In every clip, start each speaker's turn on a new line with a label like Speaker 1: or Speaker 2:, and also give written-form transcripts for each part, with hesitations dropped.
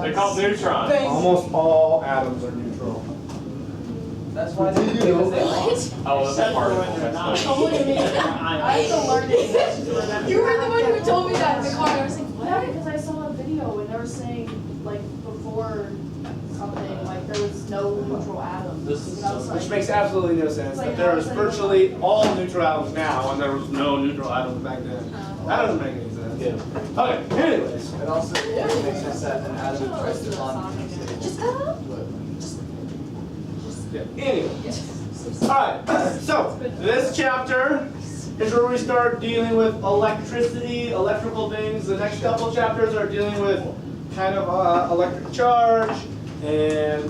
Speaker 1: They're called neutrons.
Speaker 2: Almost all atoms are neutral.
Speaker 3: That's why
Speaker 4: Did you know
Speaker 3: they
Speaker 1: Oh, that's a particle. That's
Speaker 5: Oh, wait a minute. I have to learn it to remember.
Speaker 6: You were the one who told me that in the car. I was like,
Speaker 5: Yeah,
Speaker 6: what?
Speaker 5: because I saw a video and they were saying, like, before something, like, there was no neutral atoms. And I was
Speaker 2: Which
Speaker 5: like,
Speaker 2: makes absolutely no sense. That there is virtually all neutral atoms now, and there was no neutral atoms back then. That doesn't make any sense.
Speaker 1: Yeah.
Speaker 2: Okay, anyways.
Speaker 3: It also makes sense that an atom tries to bond.
Speaker 6: Just cut up.
Speaker 2: Yeah. Anyway. Alright, so this chapter is where we start dealing with electricity, electrical things. The next couple chapters are dealing with kind of electric charge and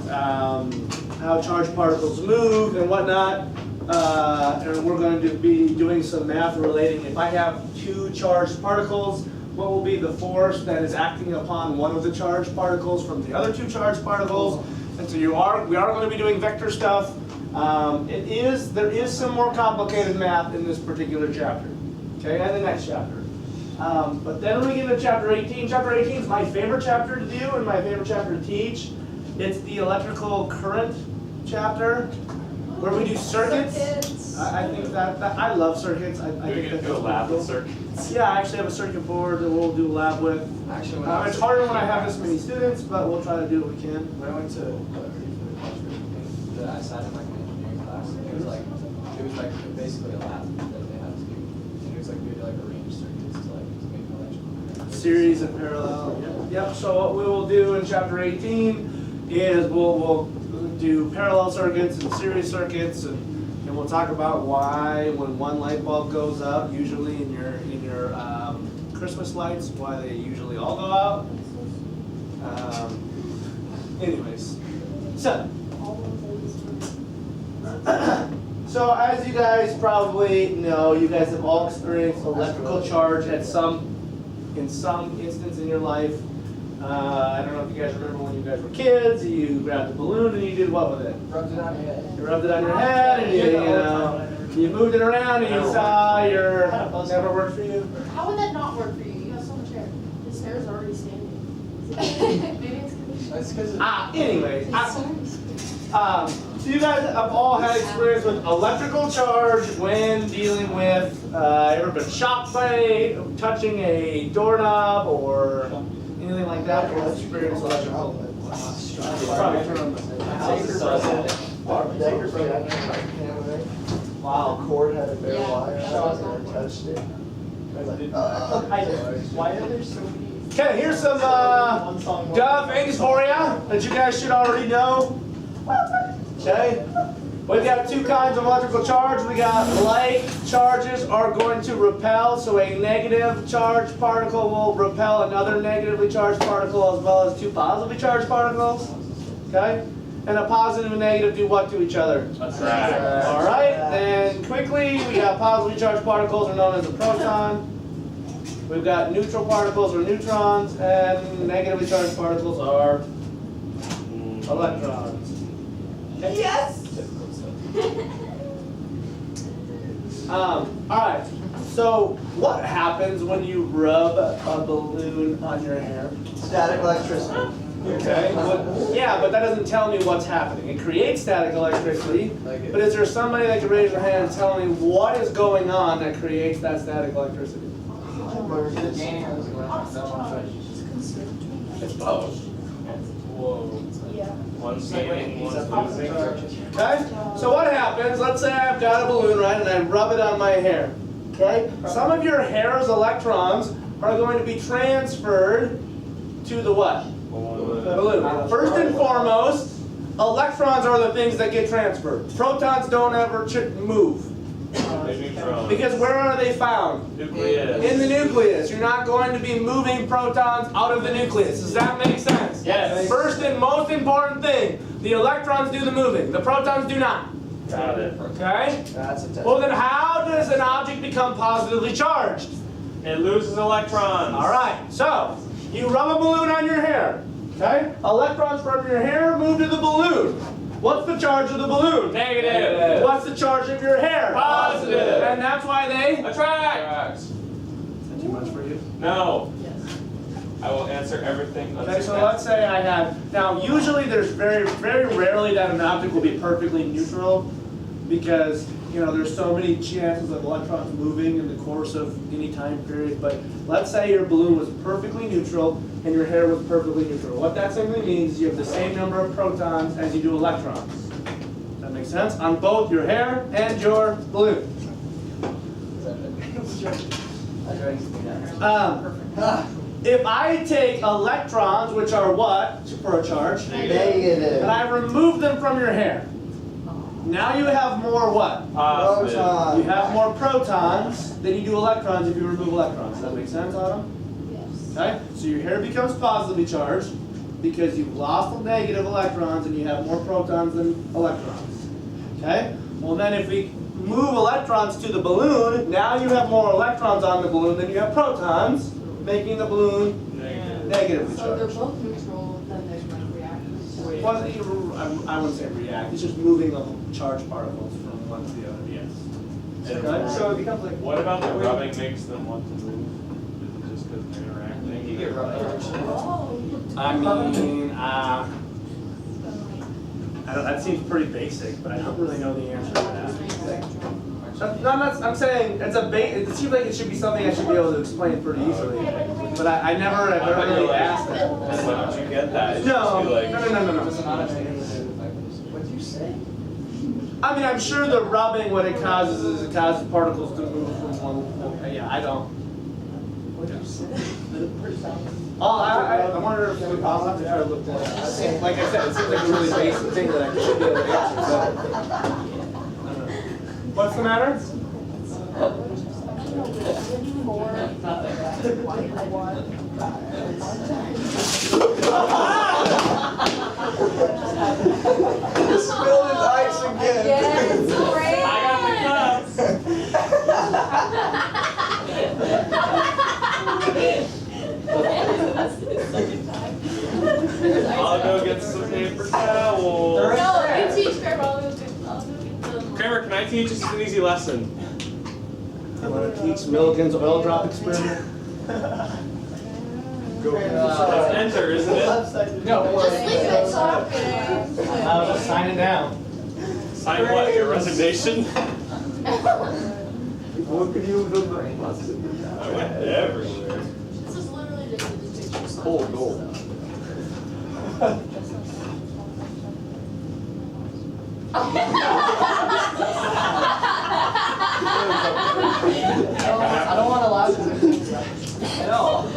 Speaker 2: how charged particles move and whatnot. And we're going to be doing some math relating if I have two charged particles, what will be the force that is acting upon one of the charged particles from the other two charged particles. And so we are going to be doing vector stuff. There is some more complicated math in this particular chapter, okay, and the next chapter. But then when we get into chapter 18, chapter 18 is my favorite chapter to do and my favorite chapter to teach. It's the electrical current chapter, where we do circuits. I think that I love circuits. I
Speaker 1: We
Speaker 2: think
Speaker 1: can
Speaker 2: that's
Speaker 1: do a lab with
Speaker 2: cool.
Speaker 1: circuits.
Speaker 2: Yeah, I actually have a circuit board that we'll do a lab with.
Speaker 3: Actually, when
Speaker 2: It's harder when I have this many students, but we'll try to do what we can.
Speaker 3: When I went to I sat in like an engineering class, it was like basically a lab that they had to do. And it was like we had to like arrange circuits to make electrical.
Speaker 2: Series and parallel. Yep. So what we will do in chapter 18 is we'll do parallel circuits and series circuits, and we'll talk about why when one light bulb goes up, usually in your Christmas lights, why they usually all go out. Anyways, so. So as you guys probably know, you guys have all experienced electrical charge in some instance in your life. I don't know if you guys remember when you guys were kids, you grabbed a balloon and you did what with it?
Speaker 3: Rubbed it on your head.
Speaker 2: You rubbed it on your head and you moved it around and you saw your, never worked for you?
Speaker 5: how would that not work for you? You have so much hair. His hair is already standing. Maybe it's
Speaker 3: That's because
Speaker 2: Anyways, so you guys have all had experience with electrical charge when dealing with, ever been shocked by touching a doorknob or anything like that? Or experience electrical? Probably turn on
Speaker 4: Wow, cord had a bare
Speaker 6: Yeah.
Speaker 4: wire, I never touched it. I was like,
Speaker 5: why are there so many?
Speaker 2: Okay, here's some things for you that you guys should already know. Okay, we've got two kinds of electrical charge. We got light charges are going to repel, so a negative charged particle will repel another negatively charged particle as well as two positively charged particles. Okay, and a positive and negative do what to each other?
Speaker 1: Attract.
Speaker 2: All right, and quickly we got positively charged particles are known as a proton. We've got neutral particles or neutrons, and negatively charged particles are electrons.
Speaker 6: Yes.
Speaker 2: All right. So, what happens when you rub a balloon on your hair?
Speaker 4: static electricity.
Speaker 2: Okay. Yeah, but that doesn't tell me what's happening. It creates static electricity, but is there somebody that can raise their hand and tell me what is going on that creates that static electricity? It's both.
Speaker 1: Whoa.
Speaker 5: Yeah.
Speaker 1: One's gaining, one's losing.
Speaker 2: Okay? So what happens, let's say I've got a balloon, right, and I rub it on my hair. Okay? Some of your hair's electrons are going to be transferred to the what? The balloon. First and foremost, electrons are the things that get transferred. Protons don't ever move. Because where are they found?
Speaker 1: Nucleus.
Speaker 2: In the nucleus. You're not going to be moving protons out of the nucleus. Does that make sense?
Speaker 1: Yes.
Speaker 2: First and most important thing, the electrons do the moving. The protons do not.
Speaker 1: Got it.
Speaker 2: Okay?
Speaker 4: That's a test.
Speaker 2: Well then how does an object become positively charged?
Speaker 1: It loses electrons.
Speaker 2: Alright, so you rub a balloon on your hair. Okay? Electrons from your hair move to the balloon. What's the charge of the balloon?
Speaker 1: Negative.
Speaker 2: What's the charge of your hair?
Speaker 1: Positive.
Speaker 2: And that's why they
Speaker 1: Attract.
Speaker 2: Is that too much for you?
Speaker 1: No.
Speaker 5: Yes.
Speaker 1: I will answer everything.
Speaker 2: Okay, so let's say I had, now usually there's very rarely that an object will be perfectly neutral because, you know, there's so many chances of electrons moving in the course of any time period, but let's say your balloon was perfectly neutral and your hair was perfectly neutral. What that simply means is you have the same number of protons as you do electrons. Does that make sense? On both your hair and your balloon. If I take electrons, which are what for a charge,
Speaker 4: Negative.
Speaker 2: and I remove them from your hair, now you have more what?
Speaker 1: Positive.
Speaker 2: You have more protons than you do electrons if you remove electrons. Does that make sense, Autumn?
Speaker 5: Yes.
Speaker 2: Okay? So your hair becomes positively charged because you've lost the negative electrons and you have more protons than electrons. Okay? Well then if we move electrons to the balloon, now you have more electrons on the balloon than you have protons, making the balloon negatively
Speaker 6: So they're
Speaker 2: charged.
Speaker 6: both neutral, then there's like reactors.
Speaker 2: Well, I wouldn't say react, it's just moving the charged particles from one to the other, yes. Okay? So it becomes like,
Speaker 1: What about the rubbing makes them want to move? Is it just because they're interacting?
Speaker 3: You get rubbed.
Speaker 2: I mean, that seems pretty basic, but I don't really know the answer to that. I'm saying it seems like it should be something I should be able to explain pretty easily, but I never really asked that.
Speaker 1: Why don't you get that? It's
Speaker 2: No,
Speaker 1: just be like,
Speaker 2: no.
Speaker 3: Does it not have anything to do with like
Speaker 4: What'd you say?
Speaker 2: I mean, I'm sure the rubbing, what it causes is it causes particles to move from one. Yeah, I don't.
Speaker 4: What'd you say?
Speaker 2: Oh, I wonder if I'll have to try to look that up. Like I said, it seems like a really basic thing that I should be able to answer. So. What's the matter?
Speaker 4: Spilled his ice again.
Speaker 6: Yes, great.
Speaker 1: I got the cups. I'll go get some paper towels.
Speaker 6: No, you teach Grandma. I'll go get them.
Speaker 1: Kramer, can I teach? This is an easy lesson.
Speaker 2: I want to teach Milligan's oil drop experiment.
Speaker 1: That's enter, isn't it?
Speaker 3: No.
Speaker 6: Just leave it talking.
Speaker 2: I'll just sign it down.
Speaker 1: Sign what? Your resignation?
Speaker 2: What could you have done?
Speaker 1: I went everywhere.
Speaker 6: This is literally just a picture.
Speaker 1: Cold gold.
Speaker 3: I don't want to laugh at all.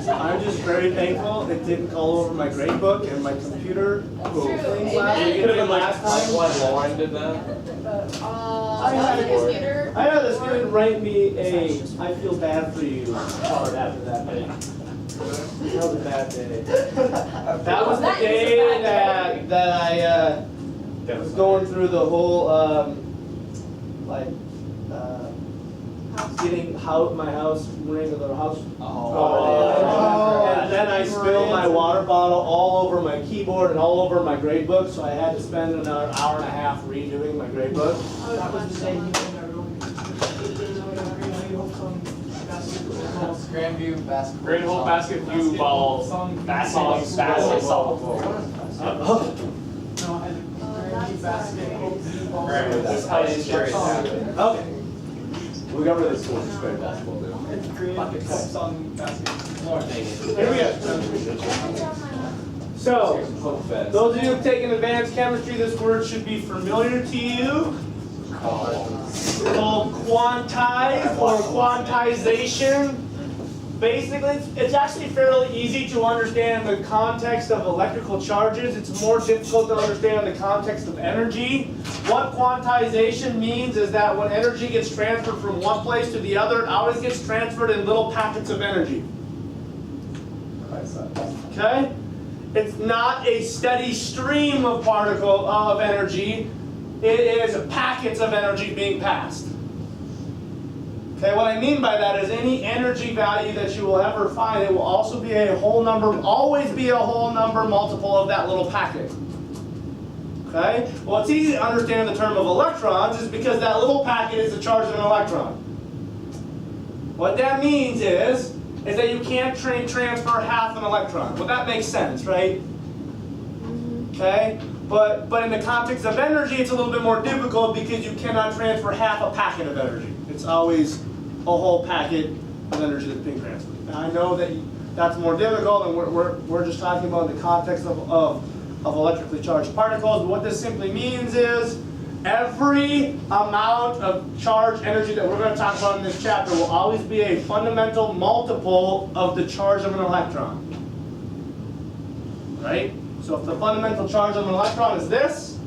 Speaker 2: I'm just very thankful it didn't call over my grade book and my computer things last
Speaker 1: You
Speaker 2: week
Speaker 1: could have been
Speaker 2: last time.
Speaker 1: like Lauren did that.
Speaker 6: I had a computer.
Speaker 2: I had a student write me a "I feel bad for you" card after that day. That was a bad day. That was the day that I was going through the whole getting my house ring of the house. And then I spilled my water bottle all over my keyboard and all over my grade book, so I had to spend another hour and a half redoing my grade book.
Speaker 3: Grandview basketball.
Speaker 1: Great whole basketball basketball. Kramer, this is how you share it.
Speaker 2: Okay. We got rid of school, just great basketball, dude. Here we go. So, those of you who've taken advanced chemistry, this word should be familiar to you. Called quantize or quantization. Basically, it's actually fairly easy to understand in the context of electrical charges. It's more difficult to understand in the context of energy. What quantization means is that when energy gets transferred from one place to the other, it always gets transferred in little packets of energy. Okay? It's not a steady stream of energy. It is packets of energy being passed. Okay, what I mean by that is any energy value that you will ever find, it will also be a whole number, always be a whole number multiple of that little packet. Okay? Well, it's easy to understand the term of electrons is because that little packet is the charge of an electron. What that means is is that you can't transfer half an electron. Well, that makes sense, right? Okay? But in the context of energy, it's a little bit more difficult because you cannot transfer half a packet of energy. It's always a whole packet of energy that's being transferred. Now, I know that that's more difficult, and we're just talking about the context of electrically charged particles. But what this simply means is every amount of charged energy that we're going to talk about in this chapter will always be a fundamental multiple of the charge of an electron. Right? So if the fundamental charge of an electron is this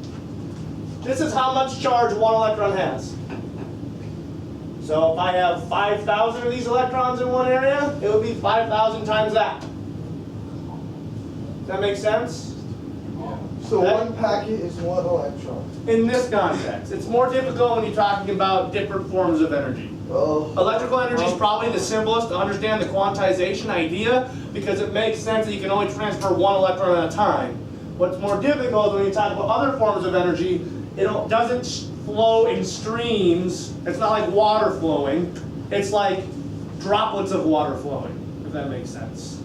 Speaker 2: is how much charge one electron has. So if I have 5,000 of these electrons in one area, it would be 5,000 times that. Does that make sense?
Speaker 4: So one packet is one electron.
Speaker 2: In this context, it's more difficult when you're talking about different forms of energy.
Speaker 4: Oh.
Speaker 2: Electrical energy is probably the simplest to understand the quantization idea because it makes sense that you can only transfer one electron at a time. What's more difficult is when you talk about other forms of energy, it doesn't flow in streams. It's not like water flowing. It's like droplets of water flowing, if that makes sense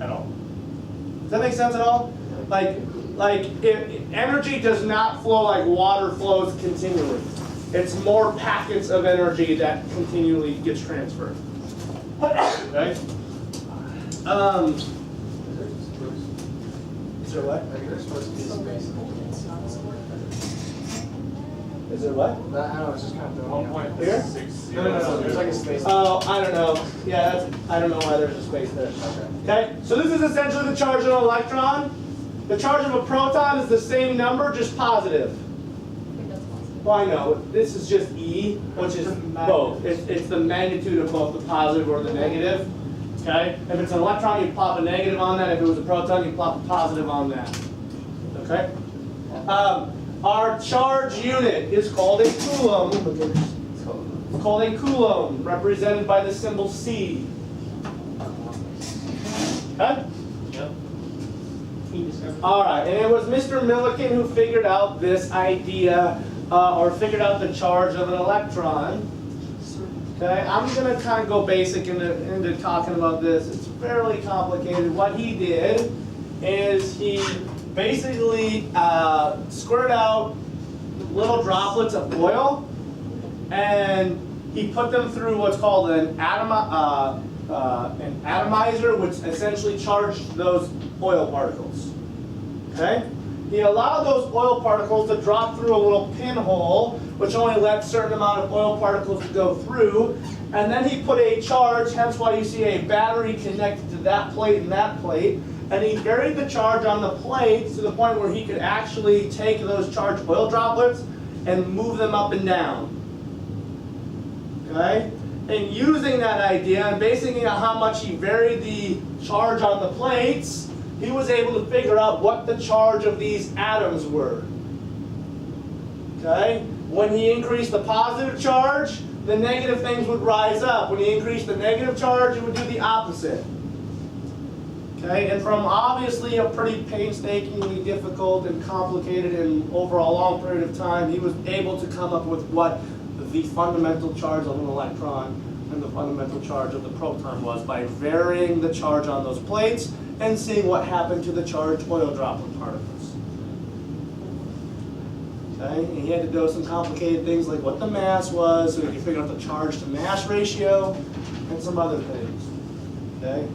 Speaker 2: at all. Does that make sense at all? Like energy does not flow like water flows continually. It's more packets of energy that continually gets transferred. Okay? Is there what?
Speaker 3: Like there's supposed to be space.
Speaker 2: Is there what?
Speaker 3: I don't know, it's just kind of throwing me off.
Speaker 2: Here?
Speaker 1: 1.6.
Speaker 3: No, there's like a space.
Speaker 2: Oh, I don't know. Yeah, I don't know why there's a space there. Okay, so this is essentially the charge of an electron. The charge of a proton is the same number, just positive.
Speaker 6: I think that's possible.
Speaker 2: Well, I know, this is just E, which is both. It's the magnitude of both the positive or the negative. Okay? If it's an electron, you plop a negative on that. If it was a proton, you plop a positive on that. Okay? Our charge unit is called a coulomb. It's called a coulomb, represented by the symbol C. Okay?
Speaker 1: Yep.
Speaker 2: All right, and it was Mr. Millikan who figured out this idea, or figured out the charge of an electron. Okay, I'm going to kind of go basic into talking about this. It's fairly complicated. What he did is he basically squirted out little droplets of oil, and he put them through what's called an atomizer, which essentially charged those oil particles. Okay? He allowed those oil particles to drop through a little pinhole, which only let a certain amount of oil particles to go through. And then he put a charge, hence why you see a battery connected to that plate and that plate. And he varied the charge on the plates to the point where he could actually take those charged oil droplets and move them up and down. Okay? And using that idea and basing it on how much he varied the charge on the plates, he was able to figure out what the charge of these atoms were. Okay? When he increased the positive charge, the negative things would rise up. When he increased the negative charge, it would do the opposite. Okay? And from obviously a pretty painstakingly difficult and complicated and over a long period of time, he was able to come up with what the fundamental charge of an electron and the fundamental charge of the proton was by varying the charge on those plates and seeing what happened to the charged oil droplet particles. Okay, and he had to do some complicated things like what the mass was, so he could figure out the charge to mass ratio, and some other things. Okay,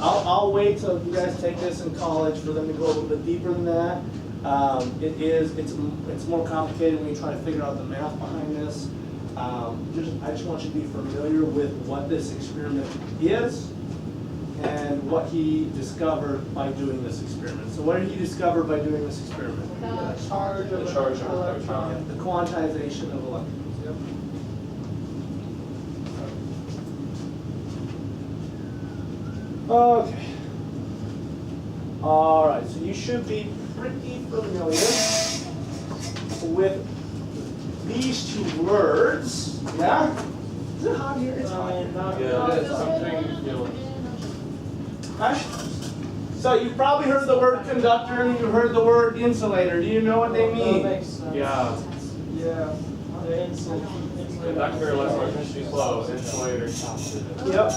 Speaker 2: I'll wait till you guys take this in college for them to go a little bit deeper than that. It's more complicated when you try to figure out the math behind this. I just want you to be familiar with what this experiment is and what he discovered by doing this experiment. So what did he discover by doing this experiment?
Speaker 6: The
Speaker 5: Charge of
Speaker 1: The charge of
Speaker 5: an
Speaker 1: an
Speaker 5: electron.
Speaker 1: electron.
Speaker 2: The quantization of electrons. Yep. Okay. All right, so you should be pretty familiar with these two words. Yeah? Is it hot here? It's hot.
Speaker 1: Yeah, something, you know.
Speaker 2: Huh? So you've probably heard the word conductor and you've heard the word insulator. Do you know what they mean?
Speaker 1: Yeah.
Speaker 3: Yeah.
Speaker 1: Conductor lets electricity flow, insulator stops it.
Speaker 2: Yep.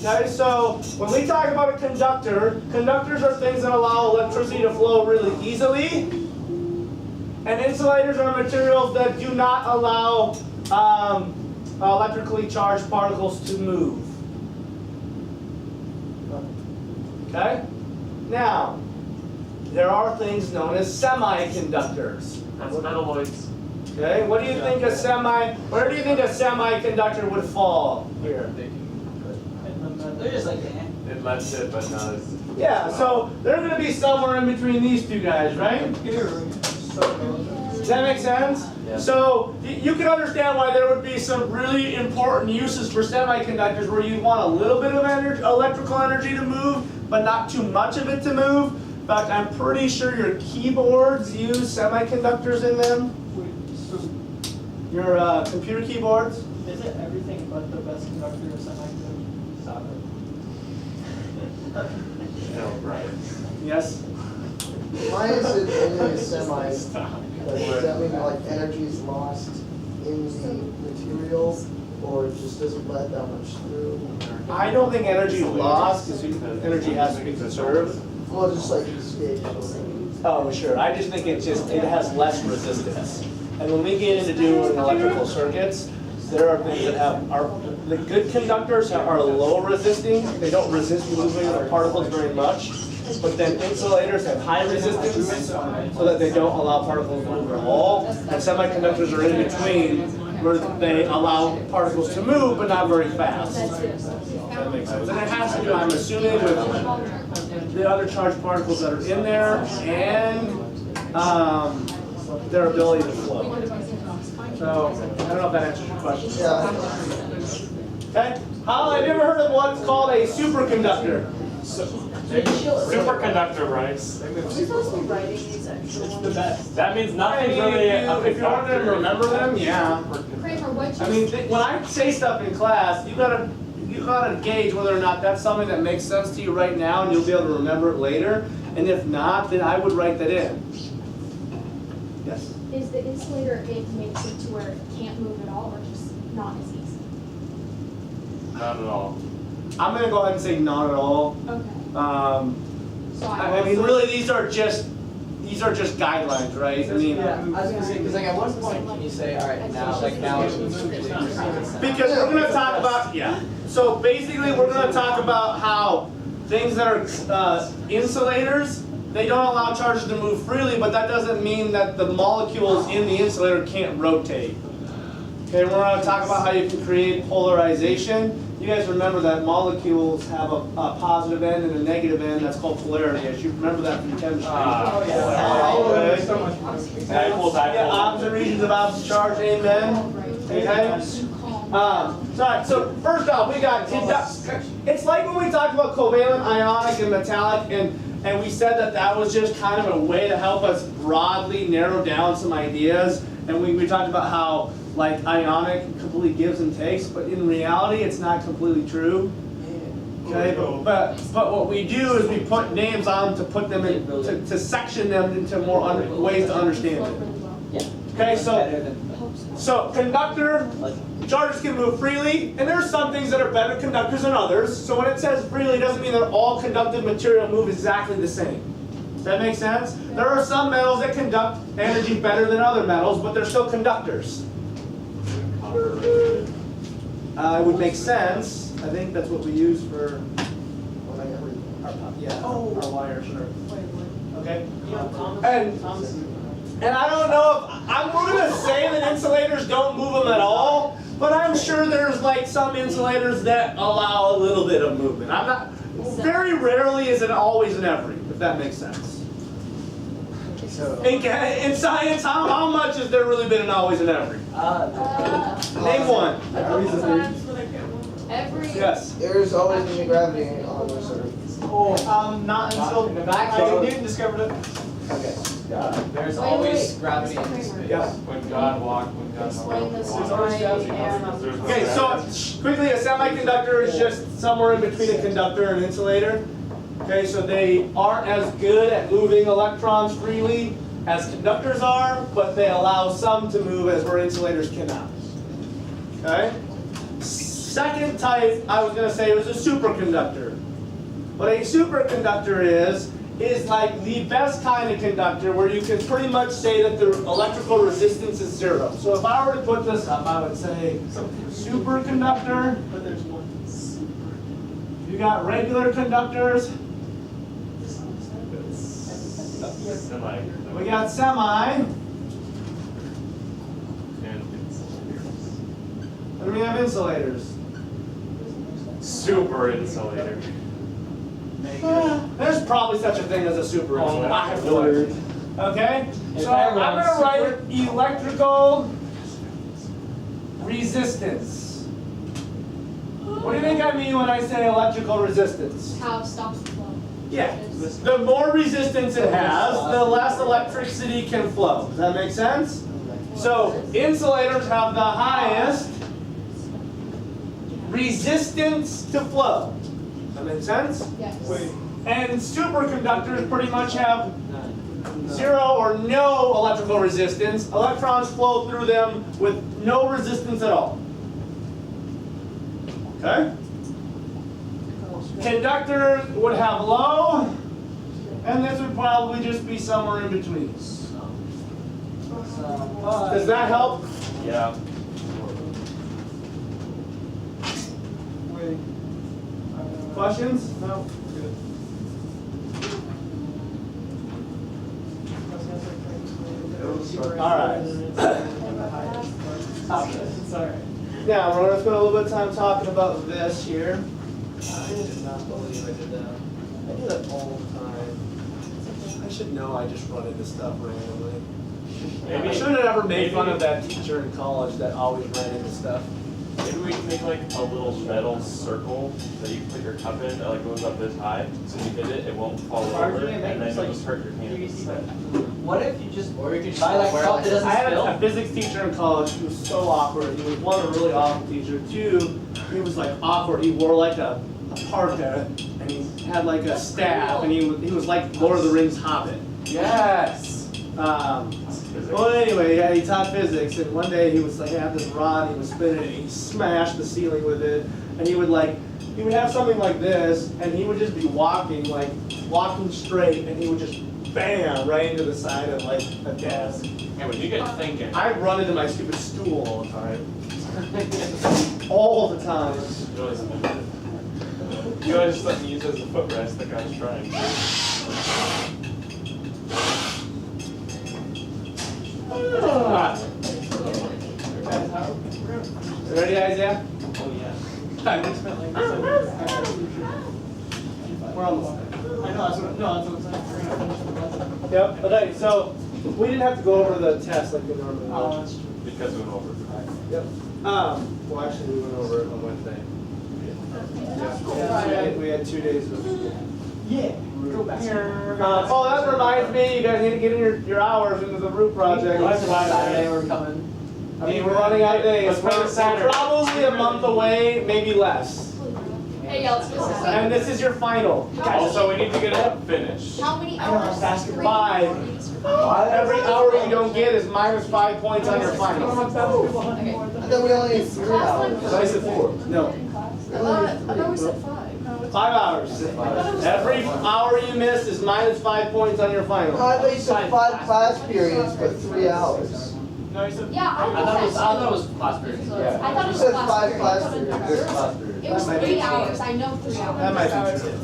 Speaker 2: Okay, so when we talk about a conductor, conductors are things that allow electricity to flow really easily. And insulators are materials that do not allow electrically charged particles to move. Okay? Now, there are things known as semiconductors.
Speaker 1: That's metalloids.
Speaker 2: Okay, what do you think where do you think a semiconductor would fall here?
Speaker 3: They're just like,
Speaker 1: It lets it, but not as.
Speaker 2: Yeah, so they're gonna be somewhere in between these two guys, right? Does that make sense?
Speaker 1: Yeah.
Speaker 2: So you can understand why there would be some really important uses for semiconductors where you want a little bit of electrical energy to move, but not too much of it to move. In fact, I'm pretty sure your keyboards use semiconductors in them. Your computer keyboards.
Speaker 7: Isn't everything but the best conductor of semiconductor? Stop it.
Speaker 1: No, right.
Speaker 2: Yes?
Speaker 4: Why is it only a semi?
Speaker 1: Stop.
Speaker 4: Does that mean like energy is lost in the material, or it just doesn't let that much through?
Speaker 2: I don't think energy is lost, because energy has to be conserved.
Speaker 4: Well, just like escape.
Speaker 2: Oh, sure. I just think it has less resistance. And when we get into doing electrical circuits, there are things that the good conductors are low resisting. They don't resist moving of particles very much. But then insulators have high resistance so that they don't allow particles to move at all. And semiconductors are in between where they allow particles to move but not very fast. That makes sense. And it has to do, I'm assuming, with the other charged particles that are in there and their ability to flow. So, I don't know if that answers your question.
Speaker 4: Yeah.
Speaker 2: Okay? How, have you ever heard of what's called a superconductor?
Speaker 1: Superconductor, right?
Speaker 5: Are we supposed to be writing these extra ones?
Speaker 1: That means
Speaker 2: I
Speaker 1: nothing
Speaker 2: mean,
Speaker 1: really.
Speaker 2: if you want to remember them, yeah.
Speaker 6: Kramer, what
Speaker 2: I
Speaker 6: you?
Speaker 2: mean, when I say stuff in class, you gotta gauge whether or not that's something that makes sense to you right now and you'll be able to remember it later. And if not, then I would write that in. Yes?
Speaker 6: Is the insulator, it makes it to where it can't move at all, or just not as easy?
Speaker 1: Not at all.
Speaker 2: I'm gonna go ahead and say not at all.
Speaker 6: Okay. So
Speaker 2: I mean, really, these are just guidelines, right? I mean,
Speaker 3: yeah, I was gonna say, because like at one point, can you say, all right, now it's
Speaker 2: because we're gonna talk about, yeah. So basically, we're gonna talk about how things that are insulators, they don't allow charges to move freely, but that doesn't mean that the molecules in the insulator can't rotate. Okay, we're gonna talk about how you can create polarization. You guys remember that molecules have a positive end and a negative end. That's called polarity. I should remember that from chemistry. Okay.
Speaker 1: Dipole,
Speaker 2: Yeah, opposite regions of opposite charge. Amen. Okay. So first off, we got it's like when we talked about covalent, ionic, and metallic, and we said that was just kind of a way to help us broadly narrow down some ideas. And we talked about how like ionic completely gives and takes, but in reality, it's not completely true. Okay, but what we do is we put names on them to put them in to section them into more ways to understand it. Okay, so conductor, charges can move freely, and there's some things that are better conductors than others. So when it says freely, it doesn't mean that all conductive material move exactly the same. Does that make sense? There are some metals that conduct energy better than other metals, but they're still conductors. It would make sense. I think that's what we use for our wires. Sure. Okay. And I don't know if we're gonna say that insulators don't move them at all, but I'm sure there's like some insulators that allow a little bit of movement. I'm not. Very rarely is it always and every, if that makes sense. In science, how much has there really been an always and every? Name one.
Speaker 6: Every.
Speaker 2: Yes.
Speaker 4: There's always going to be gravity on the surface.
Speaker 2: Not until
Speaker 3: Newton discovered it.
Speaker 4: Okay.
Speaker 3: There's
Speaker 6: Wait,
Speaker 3: always
Speaker 6: wait.
Speaker 3: gravity in
Speaker 6: Mr.
Speaker 3: space.
Speaker 6: Kramer.
Speaker 2: Yeah.
Speaker 1: When God walked,
Speaker 5: Explain this
Speaker 1: walked.
Speaker 5: why and.
Speaker 2: Okay, so quickly, a semiconductor is just somewhere in between a conductor and an insulator. Okay, so they aren't as good at moving electrons freely as conductors are, but they allow some to move as where insulators cannot. Okay? Second type, I was gonna say, was a superconductor. What a superconductor is like the best kind of conductor where you can pretty much say that the electrical resistance is zero. So if I were to put this up, I would say superconductor.
Speaker 7: But there's one.
Speaker 2: You got regular conductors.
Speaker 1: Semi.
Speaker 2: We got semi.
Speaker 1: And insulators.
Speaker 2: And we have insulators.
Speaker 1: Super insulator.
Speaker 2: There's probably such a thing as a super
Speaker 1: Oh,
Speaker 2: insulator.
Speaker 1: no.
Speaker 2: I have no idea. Okay?
Speaker 7: If
Speaker 2: So
Speaker 7: I
Speaker 2: I'm
Speaker 7: run
Speaker 2: gonna write electrical resistance. What do you think I mean when I say electrical resistance?
Speaker 6: How it stops the flow.
Speaker 2: Yeah. The more resistance it has, the less electricity can flow. Does that make sense? So insulators have the highest resistance to flow. Does that make sense?
Speaker 6: Yes.
Speaker 2: And superconductors pretty much have zero or no electrical resistance. Electrons flow through them with no resistance at all. Okay? Conductors would have low, and this would probably just be somewhere in between. Does that help?
Speaker 1: Yeah.
Speaker 7: Wait.
Speaker 2: Questions?
Speaker 7: No.
Speaker 2: Alright.
Speaker 7: Sorry.
Speaker 2: Now, we're going to spend a little bit of time talking about this here.
Speaker 3: I did not believe I did that.
Speaker 2: I do that all the time. I should know I just run into stuff randomly. I shouldn't have ever made fun of that teacher in college that always ran into stuff.
Speaker 1: Maybe we can make like a little metal circle that you put your cup in that like goes up this high. So when you hit it, it won't fall over, and then it'll just hurt your hand. instead.
Speaker 3: What if you just, or you could just
Speaker 8: Buy like
Speaker 3: wear
Speaker 8: cup
Speaker 3: like
Speaker 8: that doesn't
Speaker 2: I had
Speaker 8: spill?
Speaker 2: a physics teacher in college who was so awkward. He was one, a really awful teacher. Two, he was like awkward. He wore like a parka, and he had like a staff, and he was like Lord of the Rings Hobbit. Yes. Well, anyway, yeah, he taught physics, and one day he was like, had this rod, he was spinning it, and he smashed the ceiling with it, and he would have something like this, and he would just be walking straight, and he would just bam right into the side of like a desk.
Speaker 1: Yeah, when you get thinking.
Speaker 2: I'd run into my stupid stool all the time. All the time.
Speaker 1: You always just let me use it as a footrest like I was trying to.
Speaker 2: Ready, Isaiah?
Speaker 1: Oh, yeah.
Speaker 2: We're almost there.
Speaker 7: I know, that's what, no, that's what I'm saying. We're gonna finish the lesson.
Speaker 2: Yep, okay, so we didn't have to go over the test like we normally
Speaker 7: Oh,
Speaker 2: would.
Speaker 7: that's true.
Speaker 1: Because we went over.
Speaker 2: Yep. Well, actually, we went over it on Wednesday. Yeah, we had 2 days of.
Speaker 7: Yeah, go back.
Speaker 2: Oh, that reminds me, you guys need to get in your hours into the roof project.
Speaker 3: Saturday we're coming.
Speaker 2: I mean, we're running out of days.
Speaker 1: Let's make it
Speaker 2: We're
Speaker 1: Saturday.
Speaker 2: probably a month away, maybe less.
Speaker 6: Hey, y'all, let's go.
Speaker 2: And this is your final.
Speaker 1: Also, we need to get it finished.
Speaker 6: How many
Speaker 2: I don't
Speaker 6: hours?
Speaker 2: know, basketball.
Speaker 6: 3
Speaker 2: Every hour you don't get is minus 5 points on your final.
Speaker 4: I thought we only had 3 hours.
Speaker 2: So I said 4. No.
Speaker 5: I thought we said 5.
Speaker 2: 5 hours. Every hour you miss is minus 5 points on your
Speaker 4: Oh,
Speaker 2: final.
Speaker 4: I thought you said 5 class periods, but 3 hours.
Speaker 7: No, you said.
Speaker 6: Yeah, I thought it was
Speaker 8: class period.
Speaker 6: I thought it
Speaker 4: You
Speaker 6: was
Speaker 4: said
Speaker 6: class
Speaker 4: 5
Speaker 6: period.
Speaker 4: class periods.
Speaker 6: It was 3 hours, I know 3
Speaker 2: That
Speaker 6: hours.
Speaker 2: might be true.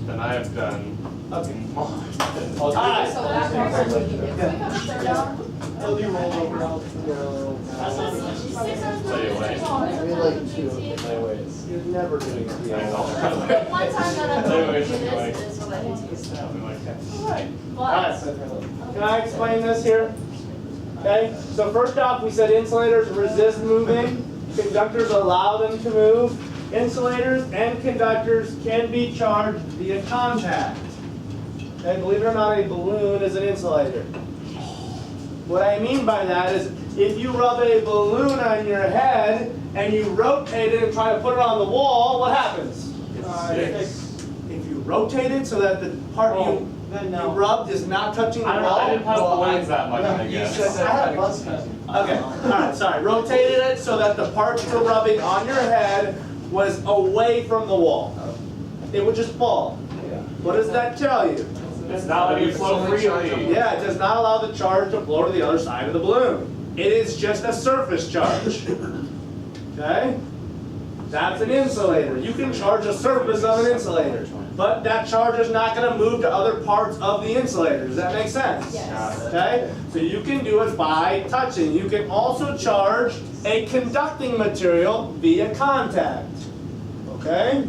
Speaker 1: Then I have done.
Speaker 2: Okay.
Speaker 6: Alright. So that's what we can do.
Speaker 7: He'll do rollover.
Speaker 1: Play away.
Speaker 4: I mean, like 2.
Speaker 1: Anyways.
Speaker 2: You're never doing it.
Speaker 1: I know.
Speaker 5: One time that I've
Speaker 1: Play
Speaker 5: done
Speaker 1: away,
Speaker 5: this
Speaker 1: just like.
Speaker 5: is what I need to use.
Speaker 1: Something like that.
Speaker 2: Alright.
Speaker 5: But
Speaker 2: Can I explain this here? Okay, so first off, we said insulators resist moving, conductors allow them to move. Insulators and conductors can be charged via contact. Okay, believe it or not, a balloon is an insulator. What I mean by that is, if you rub a balloon on your head and you rotate it and try to put it on the wall, what happens? If you rotate it so that the part you rubbed is not touching the
Speaker 1: I don't know, I
Speaker 2: wall.
Speaker 1: didn't have balloons that much, I
Speaker 3: You
Speaker 1: guess.
Speaker 3: said that.
Speaker 4: I had a buzz cut.
Speaker 2: Okay, alright, sorry. Rotated it so that the part you're rubbing on your head was away from the wall, it would just fall. What does that tell you?
Speaker 1: It's not letting it flow freely.
Speaker 2: Yeah, it does not allow the charge to flow to the other side of the balloon. It is just a surface charge. Okay? That's an insulator. You can charge the surface of an insulator, but that charge is not going to move to other parts of the insulator. Does that make sense?
Speaker 6: Yes.
Speaker 2: Okay? So you can do it by touching. You can also charge a conducting material via contact. Okay?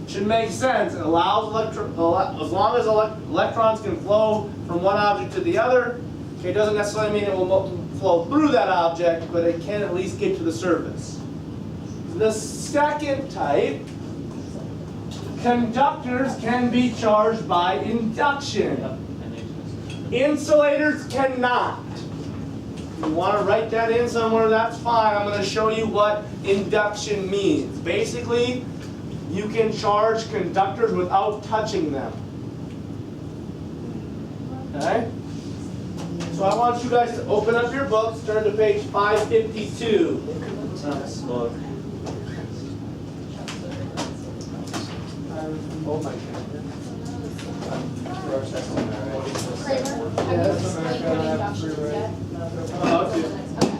Speaker 2: Should make sense. It allows as long as electrons can flow from one object to the other. Okay, it doesn't necessarily mean it will flow through that object, but it can at least get to the surface. The second type, conductors can be charged by induction. Insulators cannot. If you want to write that in somewhere, that's fine. I'm going to show you what induction means. Basically, you can charge conductors without touching them. Okay? So I want you guys to open up your books, turn to page 552.
Speaker 3: Oh my God. Rush testing, all right.
Speaker 6: Kramer, have you explained what induction yet?
Speaker 2: About to.
Speaker 6: Okay.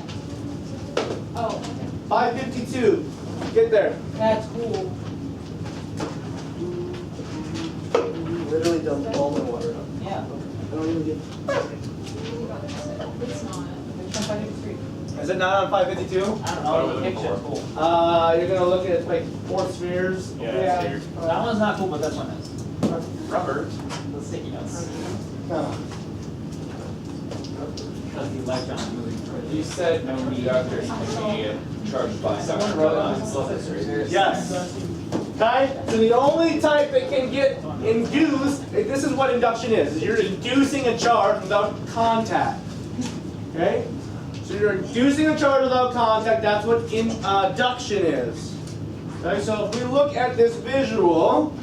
Speaker 6: Oh,
Speaker 2: 552. Get there.
Speaker 7: That's cool.
Speaker 4: Literally dump all the water out.
Speaker 7: Yeah.
Speaker 4: I don't even get.
Speaker 6: it's not.
Speaker 2: Is it not on 552?
Speaker 7: I don't know, the picture's cool.
Speaker 2: You're going to look at like 4 spheres.
Speaker 1: Yeah, it's weird.
Speaker 7: That one's not cool, but this one is.
Speaker 1: Rubber.
Speaker 7: The sticky notes.
Speaker 2: No.
Speaker 7: Because the electron's moving through it.
Speaker 8: You said no conductors can be charged by electrons.
Speaker 2: Yes. Okay? So the only type that can get induced, this is what induction is you're inducing a charge without contact. Okay? So you're inducing a charge without contact, that's what induction is. Okay, so if we look at this visual,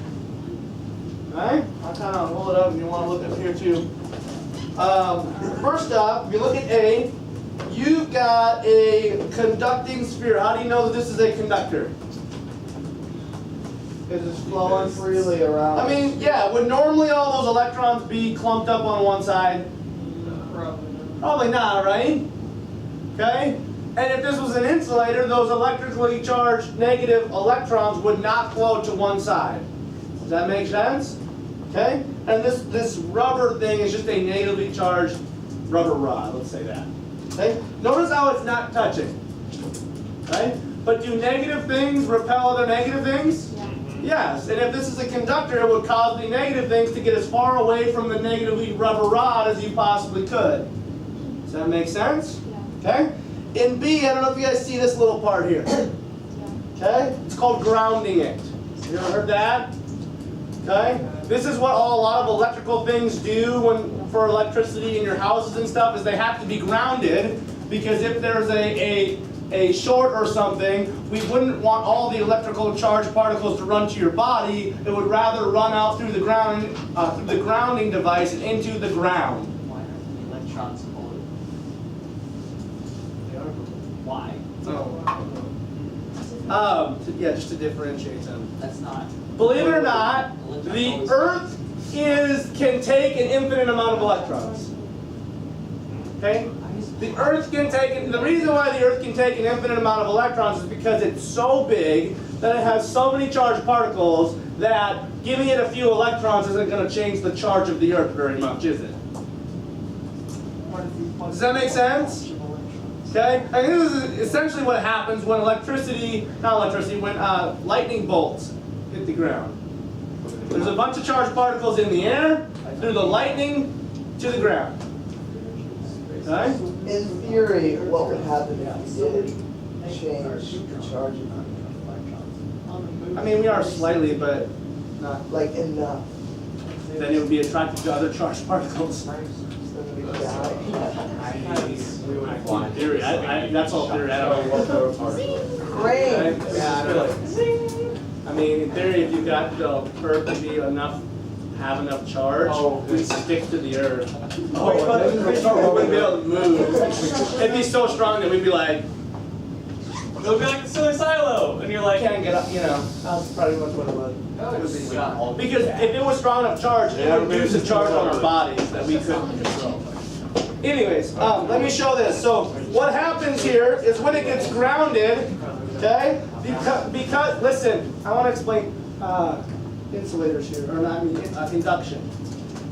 Speaker 2: okay, I'll kind of hold it up and you want to look up here too. First up, if you look at A, you've got a conducting sphere. How do you know that this is a conductor?
Speaker 4: Because it's flowing freely around.
Speaker 2: I mean, yeah, would normally all those electrons be clumped up on one side? Probably not, right? Okay? And if this was an insulator, those electrically charged negative electrons would not flow to one side. Does that make sense? Okay? And this rubber thing is just a negatively charged rubber rod, let's say that. Okay? Notice how it's not touching. Okay? But do negative things repel other negative things?
Speaker 6: Yeah.
Speaker 2: Yes, and if this is a conductor, it would cause the negative things to get as far away from the negatively rubber rod as you possibly could. Does that make sense?
Speaker 6: Yeah.
Speaker 2: Okay? In B, I don't know if you guys see this little part here. Okay? It's called grounding it. You ever heard that? Okay? This is what a lot of electrical things do for electricity in your houses and stuff, is they have to be grounded, because if there's a short or something, we wouldn't want all the electrical charged particles to run to your body. It would rather run out through the grounding device and into the ground.
Speaker 7: Why are the electrons blue? Why?
Speaker 2: Yeah, just to differentiate them.
Speaker 7: That's not.
Speaker 2: Believe it or not, the Earth can take an infinite amount of electrons. Okay? The Earth can take, the reason why the Earth can take an infinite amount of electrons is because it's so big that it has so many charged particles that giving it a few electrons isn't going to change the charge of the Earth very much, is it? Does that make sense? Okay? I mean, this is essentially what happens when when lightning bolts hit the ground. There's a bunch of charged particles in the air, through the lightning, to the ground. Okay?
Speaker 4: In theory, what would happen if you did change the charge?
Speaker 2: I mean, we are slightly, but not.
Speaker 4: Like enough.
Speaker 2: Then it would be attracted to other charged particles.
Speaker 4: Then we die.
Speaker 1: We would fly.
Speaker 2: Theory, that's all theory. I don't know what those are.
Speaker 4: Great.
Speaker 2: Yeah, I know. I mean, in theory, if you got the Earth to be have enough charge, we'd stick to the Earth. We wouldn't be able to move. It'd be so strong that we'd be like,
Speaker 1: It'll be like a silly silo, and you're like,
Speaker 2: Can't get up, you know, that's probably much what it was.
Speaker 3: It would be not all.
Speaker 2: Because if it was strong enough charge, it would produce a charge on our bodies that we couldn't control. Anyways, let me show this. So what happens here is when it gets grounded, okay? Because listen, I want to explain insulators here, or not, I mean induction.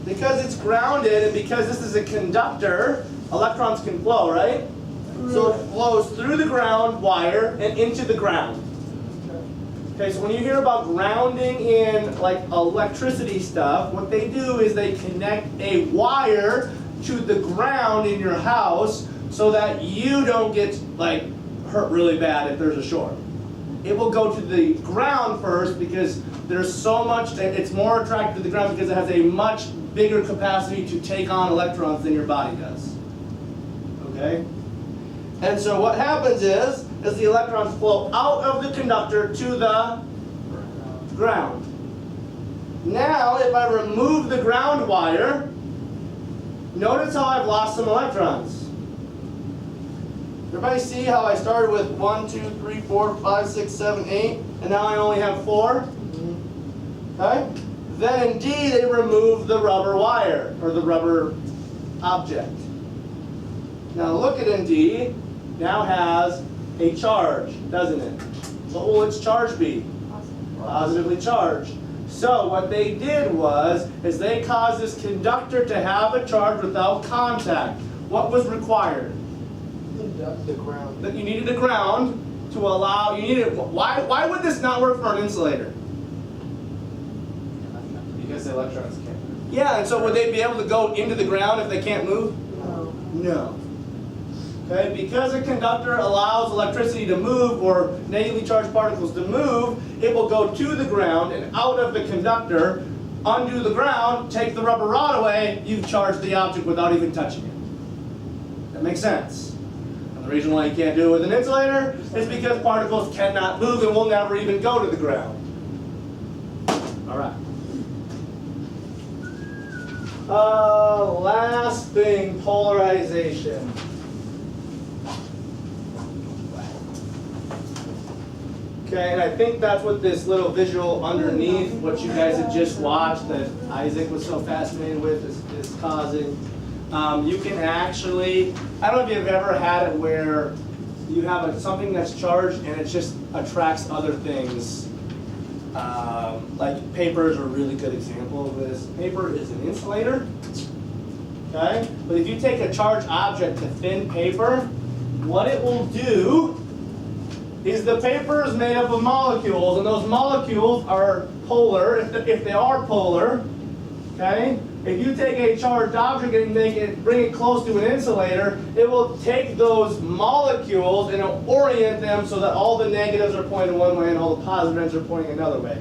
Speaker 2: Because it's grounded and because this is a conductor, electrons can flow, right? So it flows through the ground wire and into the ground. Okay, so when you hear about grounding in like electricity stuff, what they do is they connect a wire to the ground in your house so that you don't get like hurt really bad if there's a short. It will go to the ground first because there's so much, it's more attracted to the ground because it has a much bigger capacity to take on electrons than your body does. Okay? And so what happens is the electrons flow out of the conductor to the ground. Now, if I remove the ground wire, notice how I've lost some electrons. Everybody see how I started with 1, 2, 3, 4, 5, 6, 7, 8, and now I only have 4? Okay? Then in D, they remove the rubber wire, or the rubber object. Now look at in D, now has a charge, doesn't it? What will its charge be? Positively charged. So what they did is they caused this conductor to have a charge without contact. What was required?
Speaker 4: The ground.
Speaker 2: That you needed a ground to allow, you needed, why would this not work for an insulator?
Speaker 3: Because the electrons can't move.
Speaker 2: Yeah, and so would they be able to go into the ground if they can't move?
Speaker 4: No.
Speaker 2: No. Okay, because a conductor allows electricity to move or negatively charged particles to move, it will go to the ground and out of the conductor, undo the ground, take the rubber rod away, you've charged the object without even touching it. That makes sense. And the reason why you can't do it with an insulator is because particles cannot move and will never even go to the ground. All right. Last thing, polarization. Okay, and I think that's what this little visual underneath, what you guys had just watched, that Isaac was so fascinated with, is causing. You can actually, I don't know if you've ever had it where you have something that's charged and it just attracts other things. Like paper is a really good example of this. Paper is an insulator, okay? But if you take a charged object to thin paper, what it will do is the paper is made up of molecules, and those molecules are polar, if they are polar, okay? If you take a charged object and bring it close to an insulator, it will take those molecules and it'll orient them so that all the negatives are pointing one way and all the positive ends are pointing another way.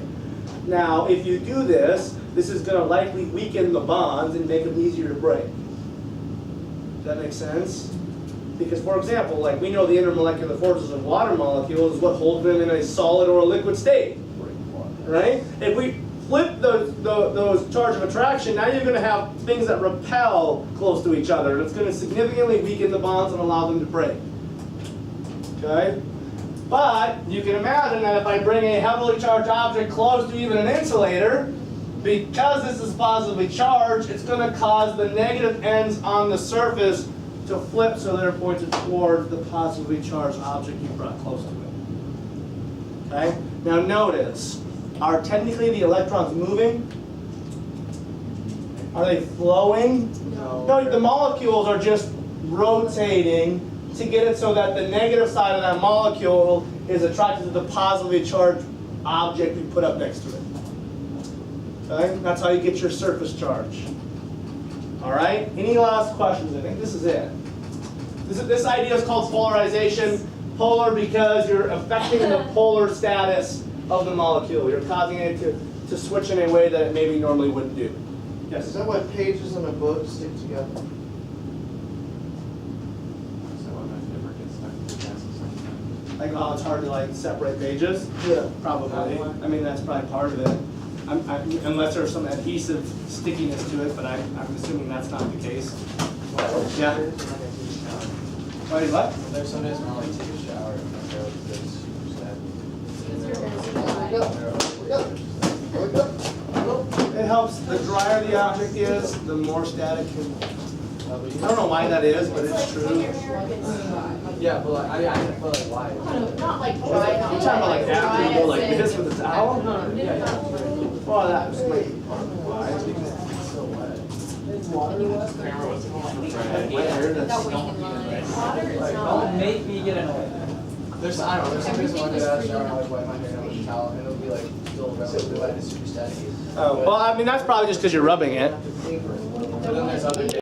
Speaker 2: Now, if you do this, this is going to likely weaken the bonds and make them easier to break. Does that make sense? Because, for example, like we know the intermolecular forces of water molecules is what holds them in a solid or a liquid state, right? If we flip those charge of attraction, now you're going to have things that repel close to each other, and it's going to significantly weaken the bonds and allow them to break. Okay? But you can imagine that if I bring a heavily charged object close to even an insulator, because this is positively charged, it's going to cause the negative ends on the surface to flip so they're pointed toward the positively charged object you brought close to it. Okay? Now notice, are technically the electrons moving? Are they flowing? No, the molecules are just rotating to get it so that the negative side of that molecule is attracted to the positively charged object you put up next to it. Okay? That's how you get your surface charge. All right? Any last questions? I think this is it. This idea is called polarization. Polar because you're affecting the polar status of the molecule. You're causing it to switch in a way that it maybe normally wouldn't do. Yes?
Speaker 4: Is that why pages in a book stick together?
Speaker 2: Like, oh, it's hard to like separate pages?
Speaker 4: Yeah.
Speaker 2: Probably. I mean, that's probably part of it. Unless there's some adhesive stickiness to it, but I'm assuming that's not the case. Yeah. Wait, what?
Speaker 3: There's some days when I like take a shower and I go to
Speaker 2: It helps, the drier the object is, the more static can, I don't know why that is, but it's
Speaker 5: When
Speaker 2: true.
Speaker 5: your hair gets
Speaker 3: Yeah, but like, but like why?
Speaker 5: not like dry,
Speaker 2: You
Speaker 5: not
Speaker 2: talking about like after you go like
Speaker 5: as in-
Speaker 2: this with the towel?
Speaker 3: Yeah.
Speaker 2: Well, that was my part of why.
Speaker 3: It's so wet.
Speaker 1: Camera was
Speaker 2: My hair, that's
Speaker 5: Water is
Speaker 3: Like,
Speaker 5: not.
Speaker 3: don't make me get annoyed. There's, I don't know, there's some reason why I get out of the shower and I like wipe my hair down with a towel and it'll be like still relatively wet and super staticky.
Speaker 2: Oh, well, I mean, that's probably just because you're rubbing it.
Speaker 3: But then there's other days